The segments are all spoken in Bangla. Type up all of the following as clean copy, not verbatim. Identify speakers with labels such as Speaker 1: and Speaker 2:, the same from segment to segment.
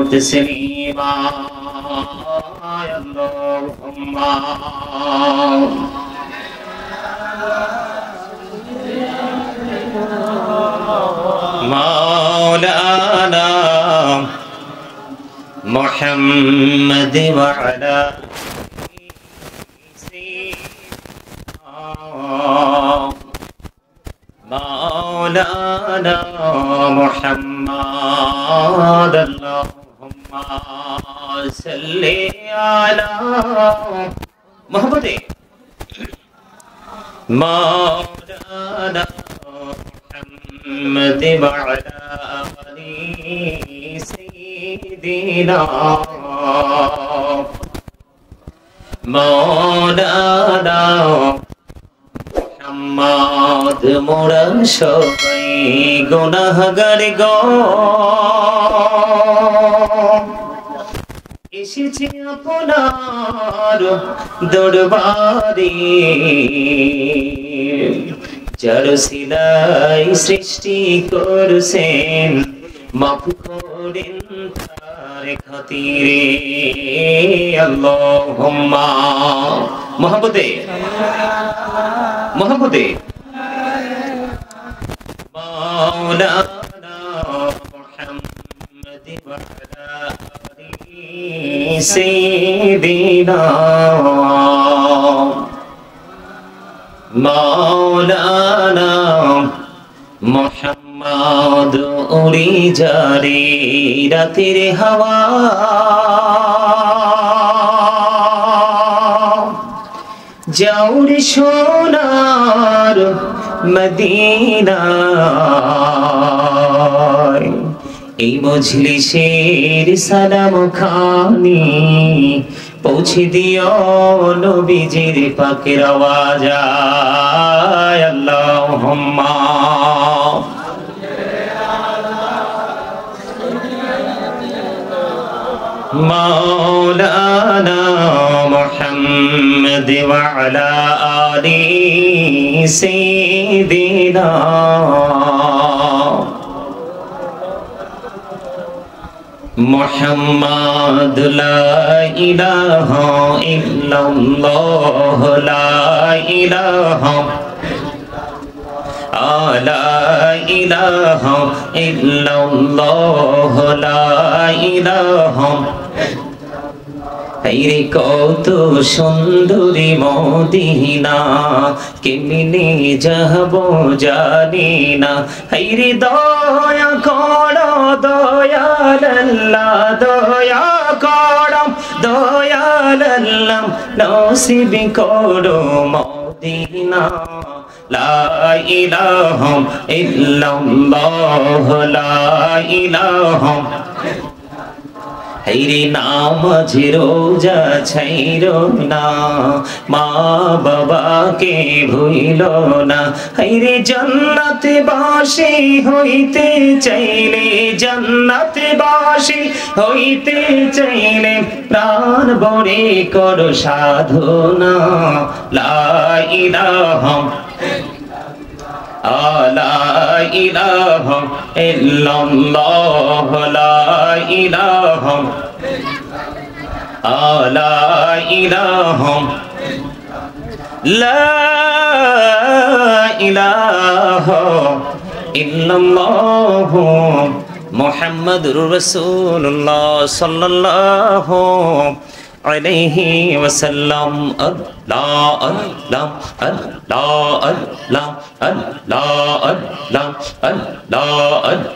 Speaker 1: تسليما اللهم مولانا محمد وعلى مولانا محمد اللهم صل على محمد مولانا محمد وعلى آل سيدنا مولانا محمد মোরা সবাই গুনাহগার গো এসেছি আপনার দরবারে যার সিলাই সৃষ্টি করছেন মাফ করেন তার খাতিরে আল্লাহুম্মা মোহাম্মদে মোহাম্মদে مولانا محمد وعلى آل سيدنا مولانا محمد উড়ে যারে রাতের হাওয়া যাওরে সোনার মদিনায় এই মজলিসের সালাম খানি পৌঁছে দিও নবীজির পাকের আওয়াজ আল্লাহুম্মা مولانا محمد وعلى آل سيدنا محمد لا إله إلا الله لا إله لا إله إلا الله لا إله হায়রে কত সুন্দরী মদিনা কেমনে যাব জানি না হায়রে দয়া করো দয়াল আল্লাহ দয়া করো দয়াল আল্লাহ নসিব করো মদিনা লা ইলাহা ইল্লাল্লাহ লা ইলাহা হায়রে নামাজ রোজা ছাইরো না মা বাবাকে ভুইলো না হায়রে জান্নাতে বাসী হইতে চাইলে জান্নাতে বাসী হইতে চাইলে প্রাণ ভরে করো সাধনা লা ইলাহা লা ইলাহা ইল্লাল্লাহ লা ইলাহা লা ইলাহা লা ইলাহা ইল্লাল্লাহ মুহাম্মাদুর রাসূলুল্লাহ সাল্লাল্লাহু আলাইহি ওয়াসাল্লাম আল্লাহ আল্লাহ আল্লাহ আল্লাহ আল্লাহ আল্লাহ আল্লাহ আল্লাহ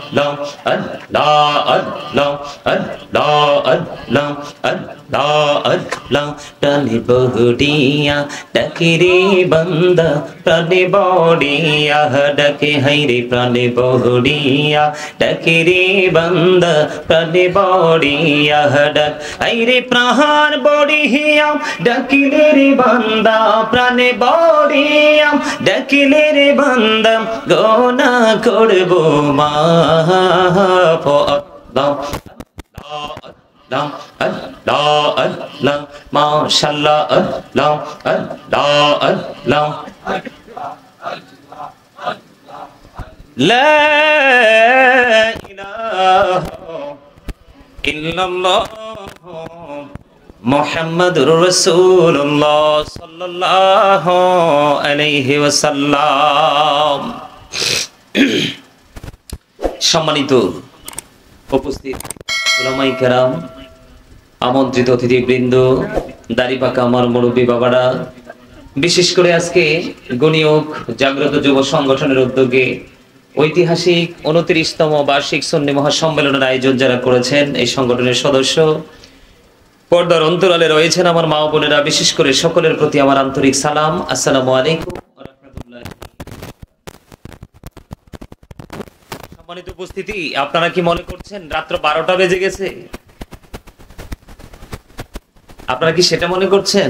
Speaker 1: আল্লাহ আল্লাহ আল্লাহ আল্লাহ আল্লাহ আল্লাহ প্রাণে বহুড়িয়া ডাকে রে বান্দা প্রাণে বড়িয়া ডাকে হায়রে প্রাণে বহুড়িয়া ডাকে রে বান্দা প্রাণে বড়িয়া ডাক হায়রে প্রাণ বড়িয়া ডাকিলে রে বান্দা প্রাণে বড়িয়া ডাকিলে রে বান্দা গোনা করব মাফ আল্লাহ আল্লাহ আল্লাহ আল্লাহ মাশাআল্লাহ আল্লাহ আল্লাহ আল্লাহ লা ইলাহা ইল্লাল্লাহ মুহাম্মাদুর রাসূলুল্লাহ সাল্লাল্লাহু আলাইহি ওয়াসাল্লাম। সম্মানিত উপস্থিত উলামায়ে কেরাম, আমন্ত্রিত অতিথিবৃন্দ, দাড়ি পাকা আমার মুরব্বী বাবারা, বিশেষ করে আজকে গণিয়োগ জাগ্রত যুব সংগঠনের উদ্যোগে ঐতিহাসিক 29তম বার্ষিক সুন্নি মহাসম্মেলনের আয়োজন যারা করেছেন, এই সংগঠনের সদস্য, পর্দার অন্তরালে রয়েছেন আমার মা বোনেরা, বিশেষ করে সকলের প্রতি আমার আন্তরিক সালাম। আসসালামু আলাইকুম ওয়া রাহমাতুল্লাহি। সম্মানিত উপস্থিতি, আপনারা কি মনে করছেন রাত্র 12টা বেজে গেছে? আপনারা কি সেটা মনে করছেন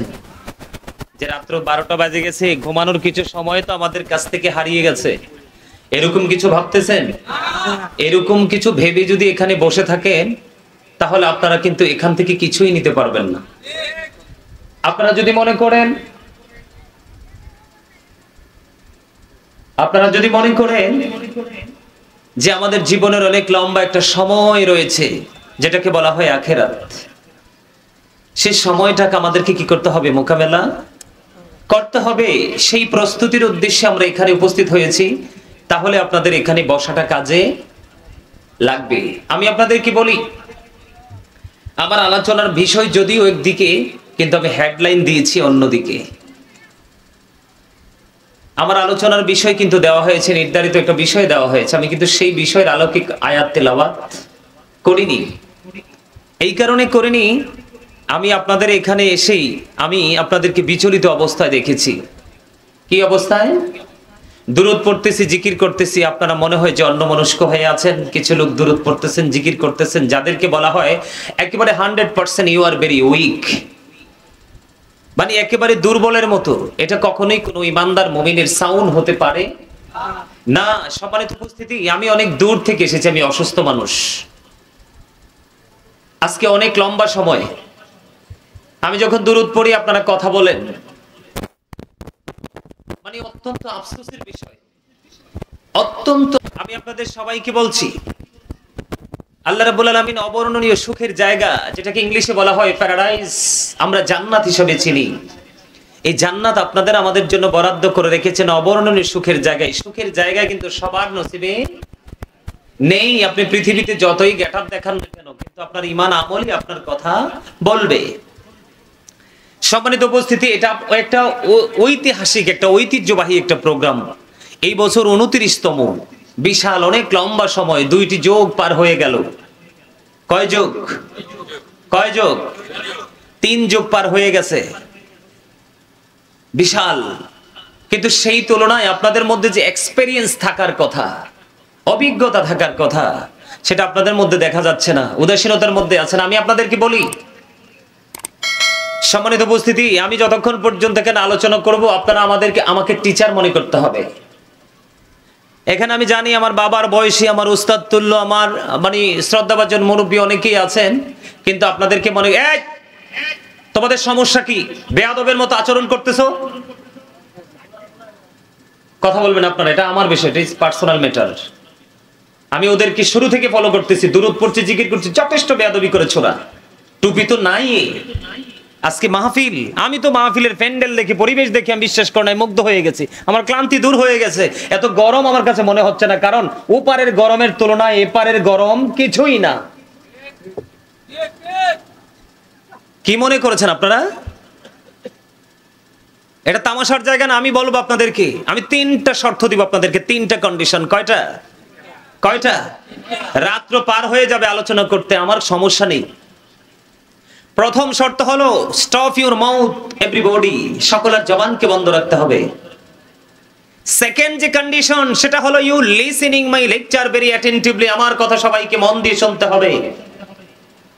Speaker 1: যে রাত্র 12টা বাজে গেছে, ঘুমানোর কিছু সময় তো আমাদের কাছ থেকে হারিয়ে গেছে? এরকম কিছু ভাবতেছেন? এরকম কিছু ভেবে যদি এখানে বসে থাকেন, তাহলে আপনারা কিন্তু এখান থেকে কিছুই নিতে পারবেন না। আপনারা যদি মনে করেন যে আমাদের জীবনের অনেক লম্বা একটা সময় রয়েছে, যেটাকে বলা হয় আখিরাত, সেই সময়টাকে আমাদেরকে কি করতে হবে? মোকাবেলা করতে হবে। সেই প্রস্তুতির উদ্দেশ্যে আমরা এখানে উপস্থিত হয়েছি। তাহলে আপনাদের এখানে বসাটা কাজে লাগবে। আমি আপনাদেরকে বলি, আমার আলোচনার বিষয় যদিও একদিকে, কিন্তু আমি হেডলাইন দিয়েছি অন্যদিকে। আমার আলোচনার বিষয় কিন্তু দেওয়া হয়েছে, নির্ধারিত একটা বিষয় দেওয়া হয়েছে, আমি কিন্তু সেই বিষয়ের আলোকে আয়াত তেলাওয়াত করিনি। এই কারণে করিনি, আমি আপনাদের এখানে এসেই আমি আপনাদেরকে বিচলিত অবস্থায় দেখেছি। কি অবস্থায়? দুরূদ পড়তেছি, জিকির করতেছি, আপনারা মনে হয় যে অন্যমনস্ক হয়ে আছেন। কিছু লোক দুরূদ পড়তেছেন, জিকির করতেছেন, যাদেরকে বলা হয় একেবারে 100% ইউ আর ভেরি উইক, মানে একেবারে দুর্বলের মতো। এটা কখনোই কোনো ইমানদার মুমিনের সাউন্ড হতে পারে না। সম্মানিত উপস্থিতি, আমি অনেক দূর থেকে এসেছি, আমি অসুস্থ মানুষ। আজকে অনেক লম্বা সময় আমি যখন দুরূদ পড়ি, আপনারা কথা বলেন, মানে অত্যন্ত আফসোসের বিষয়, অত্যন্ত। আমি আপনাদের সবাইকে বলছি, আল্লাহ রাব্বুল আলামিন অবর্ণনীয় সুখের জায়গা, যেটাকে ইংলিশে বলা হয় প্যারাডাইস, আমরা জান্নাত হিসেবে চিনি। এই জান্নাত আপনাদের আমাদের জন্য বরাদ্দ করে রেখেছেন অবর্ণনীয় সুখের জায়গায়। সুখের জায়গায় কিন্তু সবার নসিবে নেই। আপনি পৃথিবীতে যতই গেটআপ দেখান না কেন, কিন্তু আপনার ঈমান আমলই আপনার কথা বলবে। সম্মানিত উপস্থিতি, এটা একটা ঐতিহাসিক, একটা ঐতিহ্যবাহী একটা প্রোগ্রাম। এই বছর 29তম, বিশাল, অনেক লম্বা সময়, 2টি যোগ পার হয়ে গেল। কয় যোগ? 3 যোগ পার হয়ে গেছে, বিশাল। কিন্তু সেই তুলনায় আপনাদের মধ্যে যে এক্সপেরিয়েন্স থাকার কথা, অভিজ্ঞতা থাকার কথা, সেটা আপনাদের মধ্যে দেখা যাচ্ছে না, উদাসীনতার মধ্যে আছেন। আমি আপনাদেরকে বলি, সম্মানিত উপস্থিতি, আমি যতক্ষণ পর্যন্ত এখানে আলোচনা করব, আপনারা আমাকে টিচার মনে করতে হবে। এখানে আমি জানি আমার বাবার বয়সী, আমার উস্তাদ তুল্য, আমার মানে শ্রদ্ধাভাজন মুরব্বী অনেকেই আছেন, কিন্তু আপনাদেরকে তোমাদের সমস্যা কি? বেয়াদবের মতো আচরণ করতেছো, কথা বলবেন আপনারা। এটা আমার বিষয়, এটা ইজ পার্সোনাল ম্যাটার। আমি ওদেরকে শুরু থেকে ফলো করতেছি, দুরূদ পড়ছি, জিকির করছি, যথেষ্ট বেয়াদবি করেছো ওরা। টুপি তো নাই। আজকে মাহফিল, আমি তো মাহফিলের প্যান্ডেল দেখে, পরিবেশ দেখে আমি বিশ্বাস করি নাই, মুগ্ধ হয়ে গেছি। আমার ক্লান্তি দূর হয়ে গেছে। এত গরম আমার কাছে মনে হচ্ছে না, কারণ ওপারের গরমের তুলনায় এপারের গরম কিছুই না। কি মনে করেছেন আপনারা? এটা তামাশার জায়গা না। আমি বলবো আপনাদেরকে, আমি 3টা শর্ত দিব আপনাদেরকে, 3টা কন্ডিশন। কয়টা? রাত্র পার হয়ে যাবে আলোচনা করতে, আমার সমস্যা নেই। প্রথম শর্ত হলো স্টপ ইউর মাউথ এভরিবডি, সকলের জবানকে বন্ধ রাখতে হবে। সেকেন্ড যে কন্ডিশন, সেটা হলো you listening my lecture very attentively, আমার কথা সবাইকে মন দিয়ে শুনতে হবে।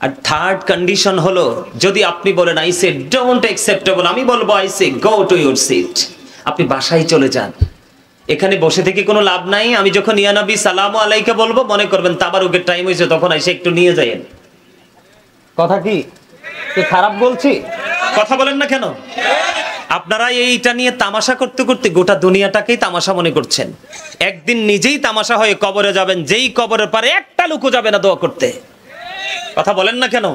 Speaker 1: আর থার্ড কন্ডিশন হলো, যদি আপনি বলেন আই সে ডোন্ট অ্যাকসেপ্টেবল, আমি বলবো I say go to your seat, আপনি বাসায় চলে যান। এখানে বসে থেকে কোনো লাভ নাই। আমি যখন ইয়া নবী সালামু আলাইকা বলবো, মনে করবেন তাবারুকের টাইম হয়েছে, তখন এসে একটু নিয়ে যায়েন। কথা কি খারাপ বলছি? কথা বলেন না কেন? আপনারা এইটা নিয়ে তামাশা করতে করতে গোটা দুনিয়াটাকেই তামাশা মনে করছেন। একদিন নিজেই তামাশা হয়ে কবরে যাবেন, যেই কবরের পারে একটা লোকও যাবে না দোয়া করতে। কথা বলেন না কেন?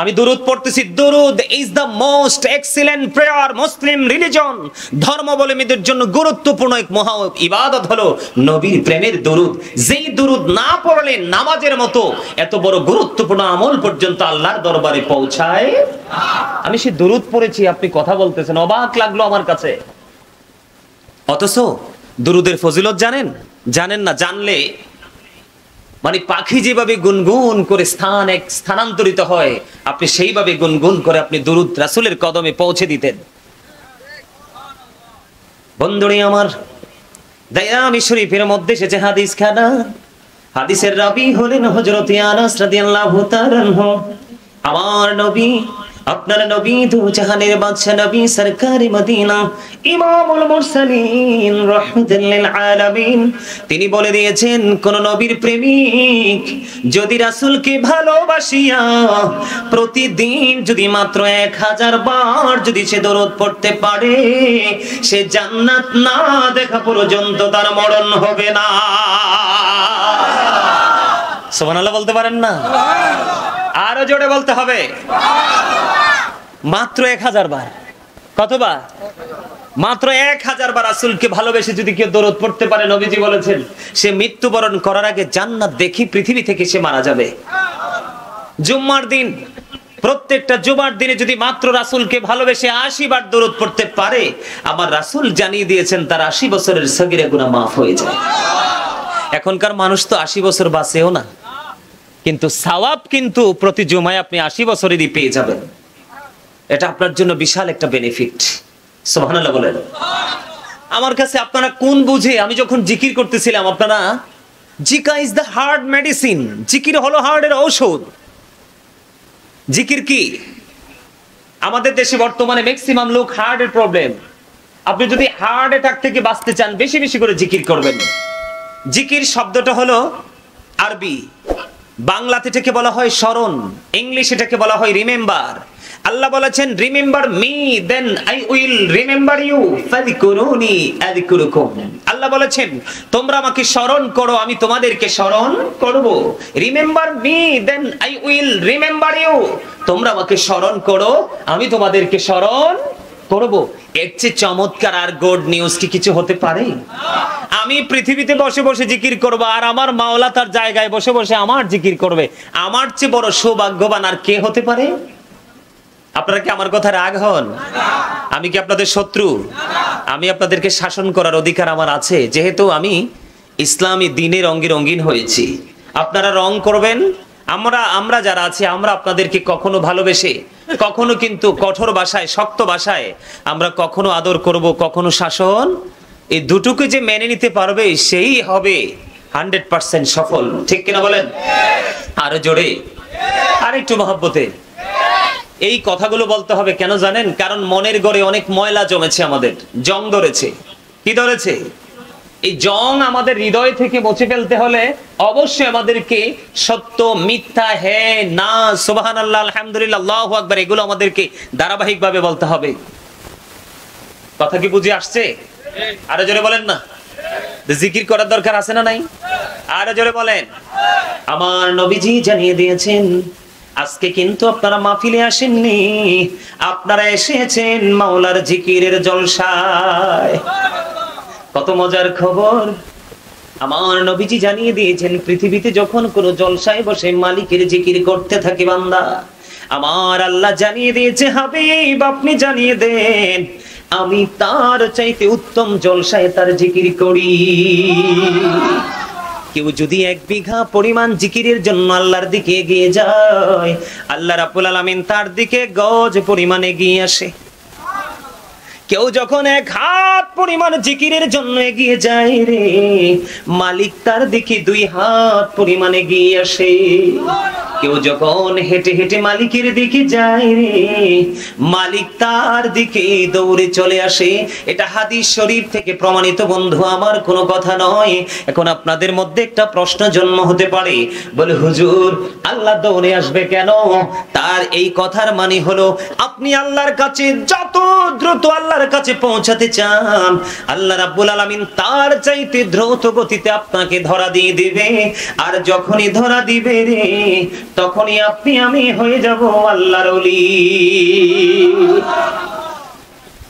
Speaker 1: আমি দুরুদ পড়তেছি। দুরুদ is the most excellent prayer Muslim religion. ধর্মাবলম্বীদের জন্য গুরুত্বপূর্ণ এক মহা ইবাদত হলো নবীর প্রেমের দুরুদ। যেই দুরুদ না পড়লে নামাজের মতো এত বড় গুরুত্বপূর্ণ আমল পর্যন্ত আল্লাহর দরবারে পৌঁছায়। আমি সে দুরুদ পড়েছি, আপনি কথা বলতেছেন, অবাক লাগলো আমার কাছে। অথচ দুরুদের ফজিলত জানেন? জানেন না। জানলে মানে পাখি যেভাবে গুনগুন করে স্থানান্তরিত হয়, আপনি সেইভাবে গুনগুন করে আপনি দুরুদ রাসূলের কদমে পৌঁছে দিতেন। বন্ধুরে আমার, দায়ামি শরীফের মধ্যে এসেছে হাদিস খানা। হাদিসের রাবী হলেন হযরত আনাস রাদিয়াল্লাহু তাআলা আনহু। আমার নবী, আপনার নবী, দু জাহানের বাদশা নবী, সরকারে মদিনা, ইমামুল মুরসালিন, রাহমাতুল লিল আলামিন, তিনি বলে দিয়েছেন, কোন নবীর প্রেমিক যদি রাসূলকে ভালোবাসিয়া প্রতিদিন যদি মাত্র 1000 বার যদি সে দরুদ পড়তে পারে, সে জান্নাত না দেখা পর্যন্ত তার মরণ হবে না। সুবহানাল্লাহ বলতে পারেন না? আরো জোরে বলতে হবে। মাত্র 1000 বার। কতবার? মাত্র 1000 বার রাসূলকে ভালোবেসে যদি কেউ দরুদ পড়তে পারে, নবীজি বলেছেন সে মৃত্যুবরণ করার আগে জান্নাত দেখি পৃথিবী থেকে সে মারা যাবে। জুম্মার দিন, প্রত্যেকটা জুমার দিনে যদি মাত্র রাসূলকে ভালোবেসে 80 বার দরুদ পড়তে পারে, আমার রাসূল জানিয়ে দিয়েছেন তার 80 বছরের সগীরা গুনাহ মাফ হয়ে যায়। এখনকার মানুষ তো 80 বছর বাঁচেও না, কিন্তু সওয়াব কিন্তু প্রতি জুমায় আপনি 80 বছরেরই পেয়ে যাবেন। এটা আপনার জন্য বিশাল একটা বেনিফিট। সুবহানাল্লাহ বলেন। আমার কাছে আপনারা কোন বুঝে, আমি যখন জিকির করতেছিলাম, আপনারা Zika is the heart medicine, জিকির হলো হার্টের ঔষধ। জিকির কি? আমাদের দেশে বর্তমানে ম্যাক্সিমাম লোক হার্টের প্রবলেম। আপনি যদি হার্ট অ্যাটাক থেকে বাঁচতে চান, বেশি বেশি করে জিকির করবেন। জিকির শব্দটা হলো আরবি, বাংলাতে এটাকে বলা হয় স্মরণ, ইংলিশ এটাকে বলা হয় রিমেম্বার। আল্লাহ বলেছেন, remember me then I will remember you, ফাযকুরুনি আযকুরুকুম। আল্লাহ বলেছেন তোমরা আমাকে স্মরণ করো, আমি তোমাদেরকে স্মরণ করব। Remember me then I will remember you, তোমরা আমাকে স্মরণ করো, আমি তোমাদেরকে স্মরণ করব। এর চেয়ে চমৎকার আর গুড নিউজ কি কিছু হতে পারে? আমি পৃথিবীতে বসে বসে জিকির করব, আর আমার মাওলা তার জায়গায় বসে বসে আমার জিকির করবে। আমার চেয়ে বড় সৌভাগ্যবান আর কে হতে পারে? আপনারা কি আমার কথা রাগ হন? আমি কি আপনাদের শত্রু? আমি আপনাদেরকে শাসন করার অধিকার আমার আছে, যেহেতু আমি ইসলামী দ্বীনের অঙ্গে রঙিন হয়েছি। আপনারা রং করবেন, আমরা যারা আছি, আমরা আপনাদেরকে কখনো ভালোবেসে, কখনো কিন্তু কঠোর ভাষায়, শক্ত ভাষায় আমরা কখনো আদর করব, কখনো শাসন। এই দুটোকে যে মেনে নিতে পারবে সেই হবে 100% সফল। ঠিক কিনা বলেন? আরো জোরে, আর একটু মহব্বতে। এই কথাগুলো বলতে হবে কেন জানেন? কারণ মনের ঘরে অনেক ময়লা জমেছে, আমাদের জং ধরেছে। কি ধরেছে? এই জং আমাদের হৃদয় থেকে মুছে ফেলতে হলে অবশ্যই আমাদেরকে সত্য, মিথ্যা, হ্যাঁ, না, সুবহানাল্লাহ, আলহামদুলিল্লাহ, আল্লাহু আকবার, এগুলো আমাদেরকে ধারাবাহিকভাবে বলতে হবে। কথা কি বুঝে আসছে? আরো জোরে বলেন না। জিকির করার দরকার আছে না নাই? আরো জোরে বলেন। আমার নবীজি জানিয়ে দিয়েছেন, আজকে কিন্তু আপনারা মাহফিলে আসেননি, আপনারা এসেছেন মাওলার জিকিরের জলসায়। কত মজার খবর! আমার নবীজি জানিয়ে দিয়েছেন, পৃথিবীতে যখন কোন জলসায় বসে মালিকের জিকির করতে থাকে বান্দা, আমার আল্লাহ জানিয়ে দিয়েছে, হাবিব আপনি জানিয়ে দেন, আমি তার চাইতে উত্তম জলসায় তার জিকির করি। কেউ যদি 1 বিঘা পরিমাণ জিকিরের জন্য আল্লাহর দিকে এগিয়ে যায়, আল্লাহ রাব্বুল আলামিন তার দিকে গজ পরিমাণ এগিয়ে আসে। কেউ যখন 1 হাত পরিমাণ জিকিরের জন্য এগিয়ে যায় রে, মালিক তার দিকে 2 হাত পরিমাণ এগিয়ে আসে। কেউ যখন হেঁটে হেঁটে মালিকের দিকে যায় রে, মালিক তার দিকে দৌড়ে চলে আসে। এটা হাদিস শরীফ থেকে প্রমাণিত বন্ধু, আমার কোনো কথা নয়। এখন আপনাদের মধ্যে একটা প্রশ্ন জন্ম হতে পারে, বলে হুজুর আল্লাহ দৌড়ে আসবে কেন? তার এই কথার মানে হলো, আপনি আল্লাহর কাছে যত দ্রুত আল্লাহর তার কাছে পৌঁছাতে চান, আল্লাহ রাব্বুল আলামিন তার চাইতে দ্রুত গতিতে আপনাকে ধরা দিয়ে দিবে। আর যখনই ধরা দিবে রে, তখনই আপনি আমি হয়ে যাব আল্লাহর ওলি।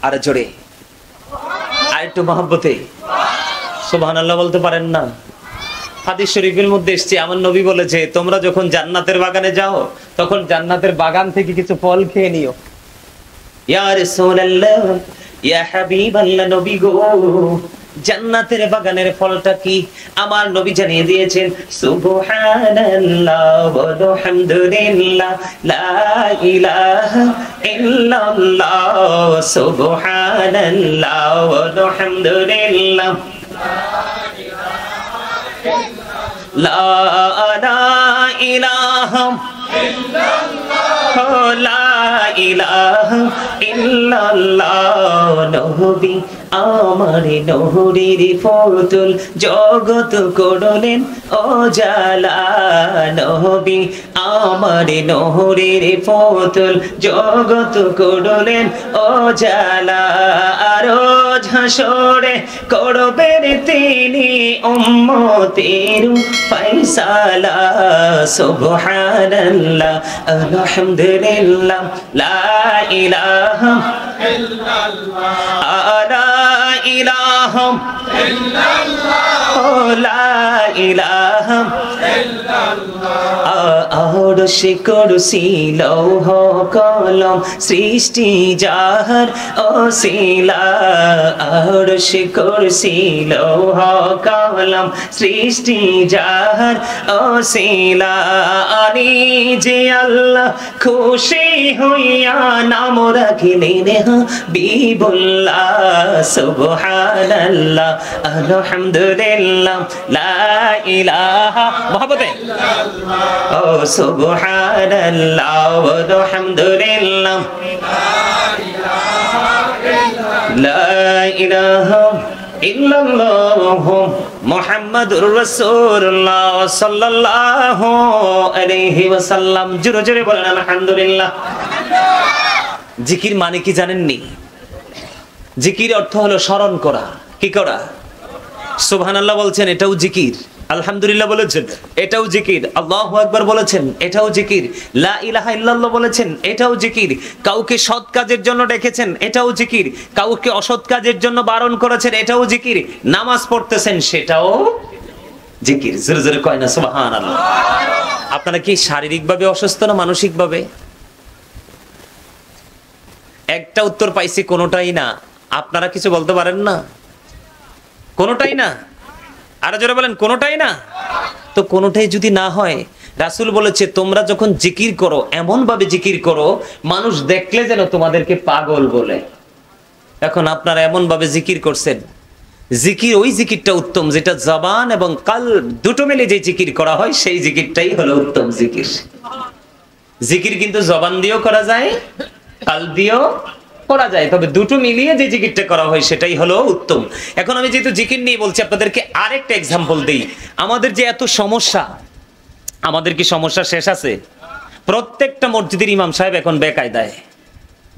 Speaker 1: আর জোরে আর একটু মহব্বতে সুবহানাল্লাহ বলতে পারেন না? হাদিস শরীফের মধ্যে এসেছে, আমার নবী বলেছে, তোমরা যখন জান্নাতের বাগানে যাও তখন জান্নাতের বাগান থেকে কিছু ফল খেয়ে নিও। ইয়া রাসূলুল্লাহ, ইয়া হাবিবাল্লাহ, নবী গো, জান্নাতের বাগানের ফলটা কি? আমার নবী জানিয়ে দিয়েছেন, সুবহানাল্লাহ ওয়া হামদুলিল্লাহ লা ইলাহা ইল্লাল্লাহ, সুবহানাল্লাহ ওয়া হামদুলিল্লাহ লা ইলাহা ইল্লাল্লাহ, লা ইলাহা ইল্লাল্লাহ। নবী আমার নহরের ফতুল, জগত করলেন ও জালা। নবী আমার নহরের ফতুল, জগত করলেন ও জালা। আরো হাসরে করবেন তিনি উম্মতের ফয়সালা। সুবহানাল্লাহ আলহামদুলিল্লাহ লা ইলাহা ইল্লাল্লাহ, লা ইলাহা ইল্লাল্লাহ, লা ইলাহা ইল্লাল্লাহ। আরশ কুরসি লৌহ কলম সৃষ্টি যাহার ওসিলা। আরশ কুরসি লৌহ কলম সৃষ্টি যাহার ওসিলা। আনি যে আল্লাহ খুশি হইয়া নাম রাখিলেন হাবিবুল্লাহ। সুবহানাল্লাহ আলহামদুলিল্লাহ লা ইলাহা মহব্বতে ও সুবহানাল্লাহ ওয়া হামদুলিল্লাহ লা ইলাহা ইল্লাল্লাহ মুহাম্মাদুর রাসূলুল্লাহ সাল্লাল্লাহু আলাইহি ওয়াসাল্লাম। জোরে জোরে বলেন আলহামদুলিল্লাহ। জিকির মানে কি জানেননি? জিকির অর্থ হলো স্মরণ করা। কি করা? সুবহানাল্লাহ বলছেন, এটাও জিকির। আলহামদুলিল্লাহ বলেছেন, এটাও জিকির। আল্লাহু আকবার বলেছেন, এটাও জিকির। লা ইলাহা ইল্লাল্লাহ বলেছেন, এটাও জিকির। কাউকে সৎ কাজের জন্য ডেকেছেন, এটাও জিকির। কাউকে অসৎ কাজের জন্য বারণ করেছেন, এটাও জিকির। নামাজ পড়তেছেন, সেটাও জিকির। জোরে জোরে কয় না সুবহানাল্লাহ। আপনারা কি শারীরিকভাবে অসুস্থ না মানসিকভাবে? একটা উত্তর পাইছি, কোনোটাই না। আপনারা কিছু বলতে পারেন না? কোনোটাই না? আরো জোরে বলেন, কোনোটাই না। তো কোনোটাই যদি না হয়, রাসূল বলেছে তোমরা যখন জিকির করো এমন ভাবে জিকির করো মানুষ দেখলে যেন তোমাদেরকে পাগল বলে। এখন আপনারা এমন ভাবে জিকির করছেন, জিকির ওই জিকিরটা উত্তম যেটা জবান এবং কলব দুটো মিলে যে জিকির করা হয়, সেই জিকিরটাই হলো উত্তম জিকির। জিকির কিন্তু জবান দিয়েও করা যায়, কলব দিয়েও করা যায়, তবে দুটো মিলিয়ে যে জিকিরটা করা হয় সেটাই হলো উত্তম। এখন আমি যেহেতু জিকির নিয়ে বলছি, আপনাদেরকে আরেকটা এক্সাম্পল দেই। আমাদের যে এত সমস্যা, আমাদের কি সমস্যা শেষ আছে? প্রত্যেকটা মসজিদের ইমাম সাহেব এখন বেকায়দায়,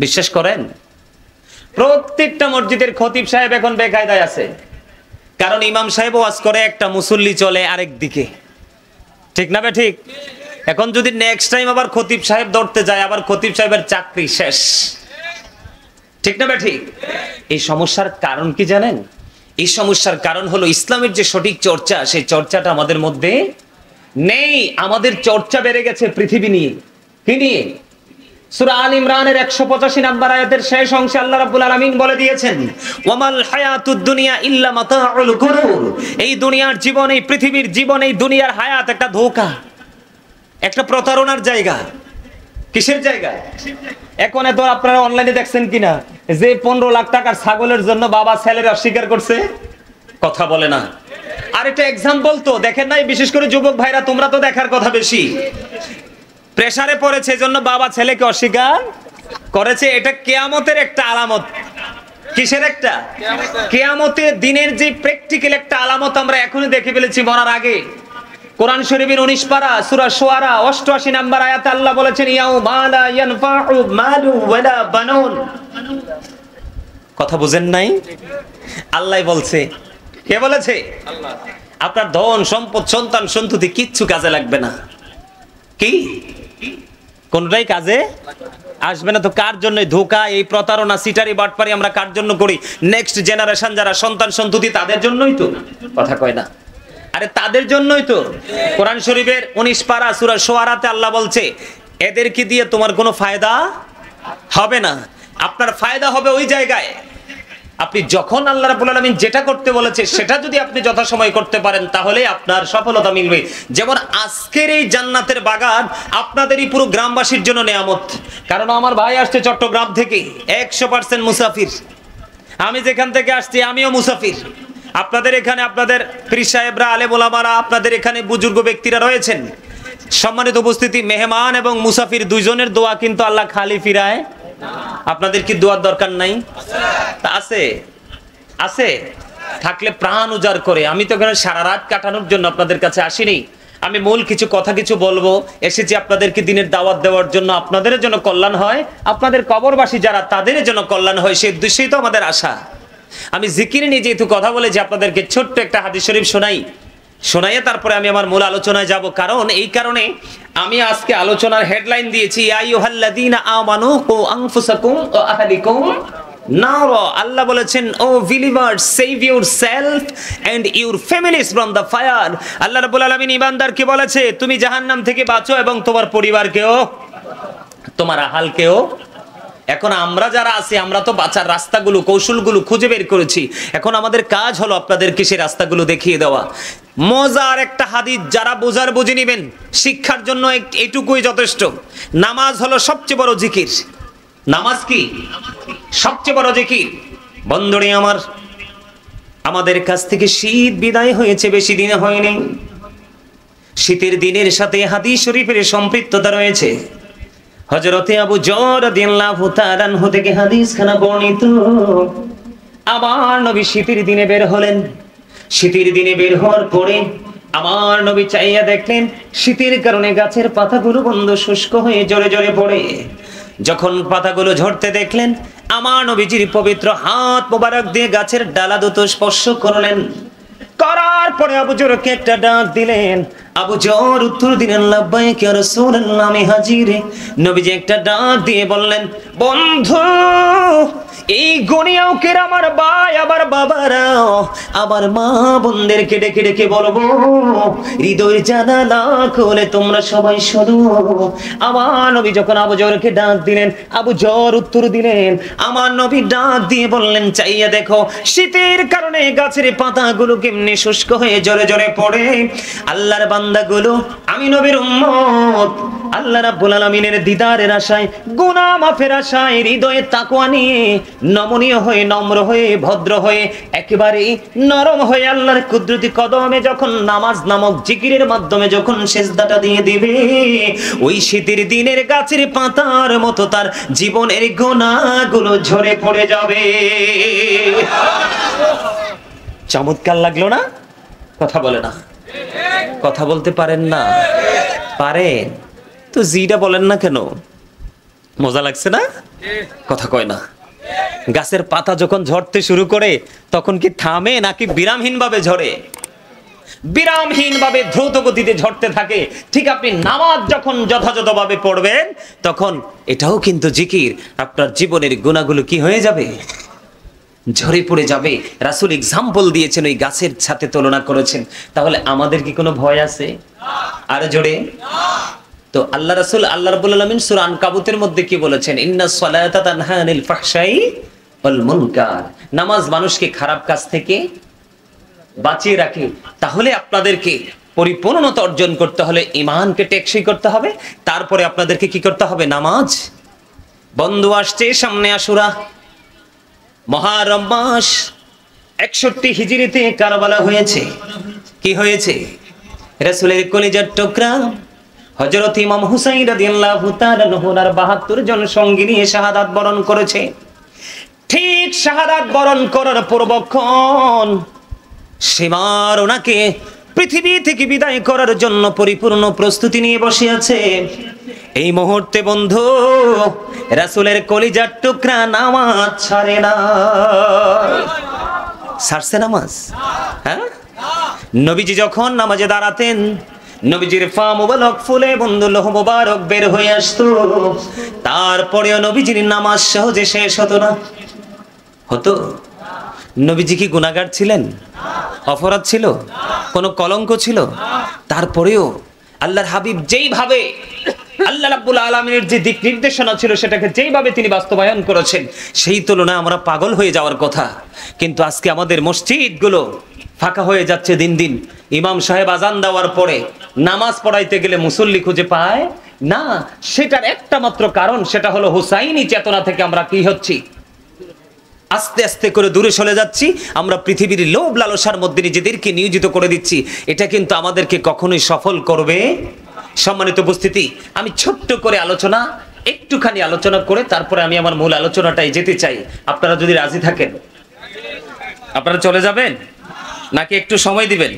Speaker 1: বিশ্বাস করেন? প্রত্যেকটা মসজিদের খতিব সাহেব এখন বেকায়দায় আছে। কারণ ইমাম সাহেব ওয়াজ করে একটা, মুসল্লি চলে আরেক দিকে। ঠিক না বে ঠিক? এখন যদি নেক্সট টাইম আবার খতিব সাহেব ধরতে যায়, আবার খতিব সাহেবের চাকরি শেষ। ঠিক না বে ঠিক? এই সমস্যার কারণ কি জানেন? এই সমস্যার কারণ হলো ইসলামের যে সঠিক চর্চা, সেই চর্চাটা আমাদের মধ্যে নেই। আমাদের চর্চা বেড়ে গেছে পৃথিবী নিয়ে। কি নিয়ে? সূরা আল ইমরানের 185 নম্বর আয়াতের শেষ অংশে আল্লাহ রাব্বুল আলামিন বলে দিয়েছেন, ওয়ামাল হায়াতুদ দুনিয়া ইল্লা মাতাউল গুরুর। এই দুনিয়ার জীবন, এই পৃথিবীর জীবন, এই দুনিয়ার হায়াত একটা ধোঁকা, একটা প্রতারণার জায়গা। কিসের জায়গা? এখন এত আপনারা অনলাইনে দেখছেন কিনা যে 15 লাখ টাকার ছাগলের জন্য বাবা ছেলের অস্বীকার করছে, কথা বলে না। আর একটা এক্সাম্পল তো দেখেন নাই? বিশেষ করে যুবক ভাইরা, তোমরা তো দেখার কথা বেশি। প্রেসারে পড়েছে এজন্য বাবা ছেলেকে অস্বীকার করেছে। এটা কিয়ামতের একটা আলামত। কিসের একটা? কিয়ামতের দিনের যে প্র্যাকটিক্যাল একটা আলামত আমরা এখনই দেখে ফেলেছি মরার আগে। কোরআন শরীফের 19 পারা সূরা শুআরা 88 নম্বর আয়াতে আল্লাহ বলেছেন, ইয়াউমা লা ইয়ানফাউ মালু ওয়ালা বানুন। কথা বুঝেন নাই? আল্লাহ বলছে। কে বলেছে? আল্লাহ। আপনার ধন সম্পদ সন্তান সন্ততি কিচ্ছু কাজে লাগবে না। কি কোনটাই কাজে আসবে না। তো কার জন্য ধোঁকা, এই প্রতারণা, সিটারি, বাটপারি আমরা কার জন্য করি? নেক্সট জেনারেশন যারা সন্তান সন্ততি তাদের জন্যই তো। কথা কয় না? আরে তাদের জন্যই তো। কোরআন শরীফের 19 পারা সূরা শুআরাতে আল্লাহ বলছে এদেরকে দিয়ে তোমার কোনো ফায়দা হবে না। আপনার ফায়দা হবে ওই জায়গায় আপনি যখন আল্লাহ রাব্বুল আলামিন যেটা করতে বলেছে সেটা যদি আপনি যথাসময়ে করতে পারেন তাহলে আপনার সফলতা মিলবে। যেমন আজকের এই জান্নাতের বাগান আপনাদেরই পুরো গ্রামবাসীর জন্য নেয়ামত। কারণ আমার ভাই আসছে চট্টগ্রাম থেকে, 100% মুসাফির। আমি যেখান থেকে আসছি আমিও মুসাফির। আপনাদের এখানে আপনাদের পীর সাহেবরা, আলেম ওলামারা, আপনাদের এখানে বুজুর্গ ব্যক্তিরা রয়েছেন। সম্মানিত উপস্থিতি, মেহমান এবং মুসাফির দুইজনের দোয়া কিন্তু আল্লাহ খালি ফিরায়। আপনাদের কি দোয়ার দরকার নাই? আছে, আছে। থাকলে প্রাণ উজাড় করে। আমি তো এখানে সারা রাত কাটানোর জন্য আপনাদের কাছে আসিনি। আমি মূল কিছু কথা কিছু বলবো, এসেছি আপনাদেরকে দিনের দাওয়াত দেওয়ার জন্য। আপনাদের জন্য কল্যাণ হয়, আপনাদের কবরবাসী যারা তাদের জন্য কল্যাণ হয়, সেই উদ্দেশ্যেই তো আমাদের আশা। আমি জিকির নিয়ে যেহেতু কথা বলেছি, আপনাদেরকে ছোট্ট একটা হাদিস শরীফ শোনাইয়ে তারপরে আমি আমার মূল আলোচনায় যাব। কারণ এই কারণে আমি আজকে আলোচনার হেডলাইন দিয়েছি ইয়া আইয়ুহাল্লাযীনা আমানু কু আনফুসাকুম ওয়া আহলিকুম নারা। আল্লাহ বলেছেন, O believers, save yourself and your families from the fire. Allah রাব্বুল আলামিন ঈমানদারকে বলেছে তুমি জাহান্নাম থেকে বাঁচো এবং তোমার পরিবারকেও, তোমার আহালকেও। এখন আমরা যারা আছি আমরা তো বাঁচার রাস্তাগুলো, কৌশলগুলো খুঁজে বের করেছি। এখন আমাদের কাজ হলো আপনাদেরকে সেই রাস্তাগুলো দেখিয়ে দেওয়া। মজার একটা হাদিস, যারা বোঝার বুঝে নেবেন, শিক্ষার জন্য এটুকুই যথেষ্ট। নামাজ হলো সবচেয়ে বড় জিকির। নামাজ কি সবচেয়ে বড় জিকির? বন্ধুরে আমার, আমাদের কাছ থেকে শীত বিদায় হয়েছে, বেশি দিনে হয়নি। শীতের দিনের সাথে হাদিস শরীফের সম্পৃক্ততা রয়েছে। হযরতে আবু যর রাদিয়াল্লাহু তাআলা আনহু থেকে হাদিসখানা বর্ণিত। আমার নবী শীতের দিনে বের হলেন। শীতের দিনে বের হওয়ার পরে আমার নবী চাইয়া দেখলেন শীতের কারণে গাছের পাতাগুলো বন্ধ, শুষ্ক হয়ে জোরে জোরে পড়ে। যখন পাতাগুলো ঝরতে দেখলেন, আমার নবীজির পবিত্র হাত মোবারক দিয়ে গাছের ডালা দুটো স্পর্শ করলেন। করার পরে আবু যরকে একটা ডাক দিলেন। আবু যর উত্তর দিলেন, লাব্বাইক ইয়া রাসূলুল্লাহ, আমি হাজির। নবীজি একটা ডাক দিয়ে বললেন, বন্ধু, এই গনিয়াউকের আমার ভাই, আবার বাবারাও, আবার মা বোনদেরকে ডেকে ডেকে বলবো, হৃদয়ের জানালা খুলে তোমরা সবাই শোনো। আমার নবী যখন আবু যরকে ডাক দিলেন, আবু যর উত্তর দিলেন। আমার নবী ডাক দিয়ে বললেন, চাইয়া দেখো শীতের কারণে গাছের পাতাগুলো কেমনে শুষ্ক হয়ে জোরে জোরে পড়ে। আল্লাহর বান্দাগুলো, আমি নবীর উম্মত, আল্লাহ রাব্বুল আলামিনের দিদারের আশায়, গুনাহ মাফের আশায়, হৃদয়ে তাকওয়া নিয়ে নমনীয় হয়ে, নম্র হয়ে, ভদ্র হয়ে, একেবারে নরম হয়ে আল্লাহর কুদরতি কদমে যখন নামাজ নামক জিকিরের মাধ্যমে যখন সিজদাটা দিয়ে দিবে, ওই শীতের দিনের গাছের পাতার মতো তার জীবনের গুনাহগুলো ঝরে পড়ে যাবে। চমৎকার লাগলো না? কথা বলে না, কথা বলতে পারেন না? পারেন তো জিটা বলেন না কেন? মজা লাগছে না? কথা কয় না। গাছের পাতা যখন ঝরতে শুরু করে তখন কি থামে নাকি বিরামহীন ভাবে ঝরে? বিরামহীন ভাবে দ্রুত গতিতে ঝরতে থাকে। ঠিক আপনি নামাজ যখন যথাযথভাবে পড়বেন তখন এটাও কিন্তু জিকির, আপনার জীবনের গুনাহগুলো কি হয়ে যাবে? ঝরে পড়ে যাবে। রাসূল এক্সাম্পল দিয়েছেন, ওই গাছের সাথে তুলনা করেছেন। তাহলে আমাদের কি কোনো ভয় আছে? আর জোরে তো আল্লাহ রাসূল, আল্লাহ রাব্বুল আলামিন সূরা আনকাবুতের মধ্যে কি বলেছেন? ইন্নাস সালাতা তানহা আনিল ফাহশাই ওয়াল মুনকার। নামাজ মানুষকে খারাপ কাজ থেকে বাঁচিয়ে রাখে। তাহলে আপনাদেরকে পরিপূর্ণতা অর্জন করতে হলে ঈমানকে টেকসই করতে হবে। তারপরে আপনাদেরকে কি করতে হবে? নামাজ। বন্ধু আসছে সামনে আশুরা, মহরম মাস, 61 হিজরিতে কারবালা হয়েছে। কি হয়েছে? রাসূলের কলিজার টুকরা হযরত ইমাম হুসাইন রাদিয়াল্লাহু তাআলা নহর 72 জন সঙ্গী নিয়ে শাহাদাত বরণ করেছে। ঠিক শাহাদাত বরণ করার পূর্বক্ষণ সীমার ওনাকে পৃথিবী থেকে বিদায় করার জন্য পরিপূর্ণ প্রস্তুতি নিয়ে বসে আছে। এই মুহূর্তে বন্ধু রাসূলের কলিজার টুকরা নামাজ ছাড়ে না। ছাড়ছে নামাজ? হ্যাঁ, নবীজি যখন নামাজে দাঁড়াতেন নবীজির পা মোবারক ফুলে বন্ধু লোহ মোবারক বের হয়ে আসতো, তারপরেও নবীজির নামাজ সহজে শেষ হতো না। হতো? নবীজি কি গুনাহগার ছিলেন? অপরাধ ছিল? কোনো কলঙ্ক ছিল? তারপরেও আল্লাহর হাবিব যেইভাবে আল্লাহ রাব্বুল আলামিনের যে দিক নির্দেশনা ছিল সেটাকে যেইভাবে তিনি বাস্তবায়ন করেছেন, সেই তুলনায় আমরা পাগল হয়ে যাওয়ার কথা। কিন্তু আজকে আমাদের মসজিদগুলো ফাঁকা হয়ে যাচ্ছে দিন দিন। ইমাম সাহেব আজান দেওয়ার পরে নামাজ পড়াইতে গেলে মুসল্লি খুঁজে পায় না। সেটার একটা মাত্র কারণ, সেটা হলো হুসাইনি চেতনা থেকে আমরা কি হচ্ছি, আস্তে আস্তে করে দূরে সরে যাচ্ছি। আমরা পৃথিবীর লোভ লালসার মধ্যে নিজেদেরকে নিয়োজিত করে দিচ্ছি। এটা কিন্তু আমাদেরকে কখনোই সফল করবে। সম্মানিত উপস্থিতি, আমি ছোট্ট করে একটুখানি আলোচনা করে তারপরে আমি আমার মূল আলোচনাটাই যেতে চাই। আপনারা যদি রাজি থাকেন আপনারা চলে যাবেন নাকি একটু সময় দিবেন?